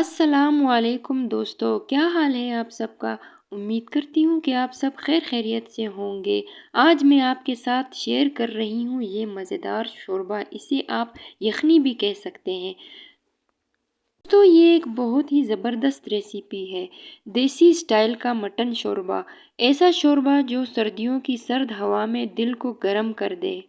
अस्सलामुअलैकुम दोस्तों, क्या हाल है आप सबका। उम्मीद करती हूँ कि आप सब खैर खैरियत से होंगे। आज मैं आपके साथ शेयर कर रही हूँ ये मज़ेदार शोरबा, इसे आप यखनी भी कह सकते हैं। तो ये एक बहुत ही ज़बरदस्त रेसिपी है, देसी स्टाइल का मटन शोरबा। ऐसा शोरबा जो सर्दियों की सर्द हवा में दिल को गर्म कर दे।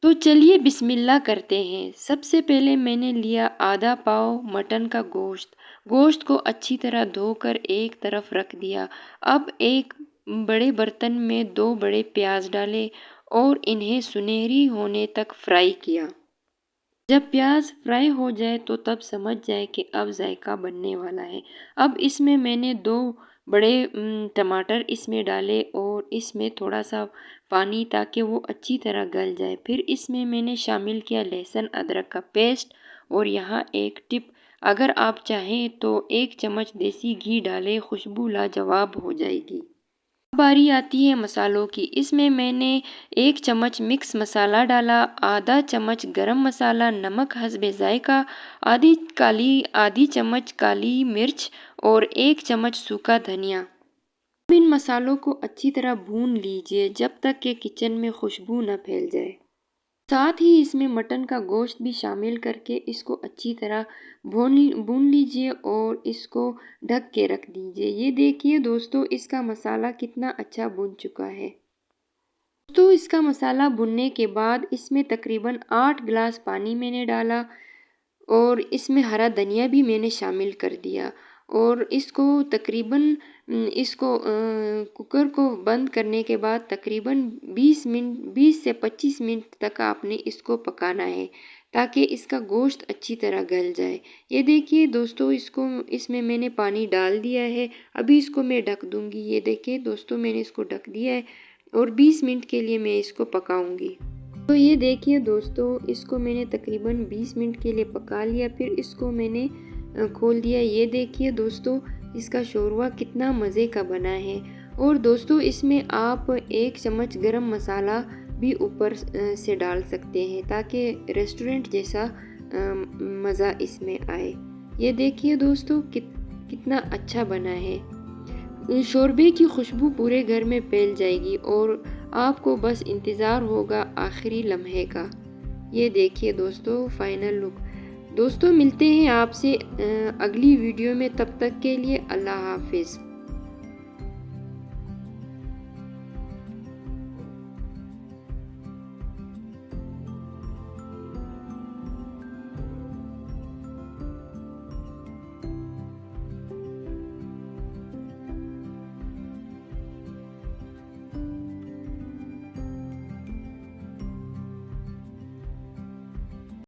तो चलिए बिस्मिल्लाह करते हैं। सबसे पहले मैंने लिया आधा पाव मटन का गोश्त। गोश्त को अच्छी तरह धोकर एक तरफ रख दिया। अब एक बड़े बर्तन में 2 बड़े प्याज डाले और इन्हें सुनहरी होने तक फ्राई किया। जब प्याज फ्राई हो जाए तो तब समझ जाए कि अब जायका बनने वाला है। अब इसमें मैंने 2 बड़े टमाटर इसमें डाले और इसमें थोड़ा सा पानी ताकि वो अच्छी तरह गल जाए। फिर इसमें मैंने शामिल किया लहसुन अदरक का पेस्ट और यहाँ एक टिप, अगर आप चाहें तो 1 चम्मच देसी घी डालें, खुशबू लाजवाब हो जाएगी। बारी आती है मसालों की। इसमें मैंने 1 चम्मच मिक्स मसाला डाला, आधा चम्मच गरम मसाला, नमक हस्बे जायका, आधी चम्मच काली मिर्च और 1 चम्मच सूखा धनिया। अब इन मसालों को अच्छी तरह भून लीजिए जब तक कि किचन में खुशबू न फैल जाए। साथ ही इसमें मटन का गोश्त भी शामिल करके इसको अच्छी तरह भून लीजिए और इसको ढक के रख दीजिए। ये देखिए दोस्तों, इसका मसाला कितना अच्छा भुन चुका है। दोस्तों, इसका मसाला भुनने के बाद इसमें तकरीबन 8 गिलास पानी मैंने डाला और इसमें हरा धनिया भी मैंने शामिल कर दिया और इसको तकरीबन कुकर को बंद करने के बाद तकरीबन 20 से 25 मिनट तक आपने इसको पकाना है ताकि इसका गोश्त अच्छी तरह गल जाए। ये देखिए दोस्तों, इसमें मैंने पानी डाल दिया है। अभी इसको मैं ढक दूंगी। ये देखिए दोस्तों, मैंने इसको ढक दिया है और 20 मिनट के लिए मैं इसको पकाऊंगी। तो ये देखिए दोस्तों, इसको मैंने तकरीबन 20 मिनट के लिए पका लिया। फिर इसको मैंने खोल दिया। ये देखिए दोस्तों, इसका शोरबा कितना मज़े का बना है। और दोस्तों, इसमें आप 1 चम्मच गरम मसाला भी ऊपर से डाल सकते हैं ताकि रेस्टोरेंट जैसा मज़ा इसमें आए। ये देखिए दोस्तों, कितना अच्छा बना है। शोरबे की खुशबू पूरे घर में फैल जाएगी और आपको बस इंतज़ार होगा आखिरी लम्हे का। ये देखिए दोस्तों, फाइनल लुक। दोस्तों, मिलते हैं आपसे अगली वीडियो में। तब तक के लिए अल्लाह हाफिज़।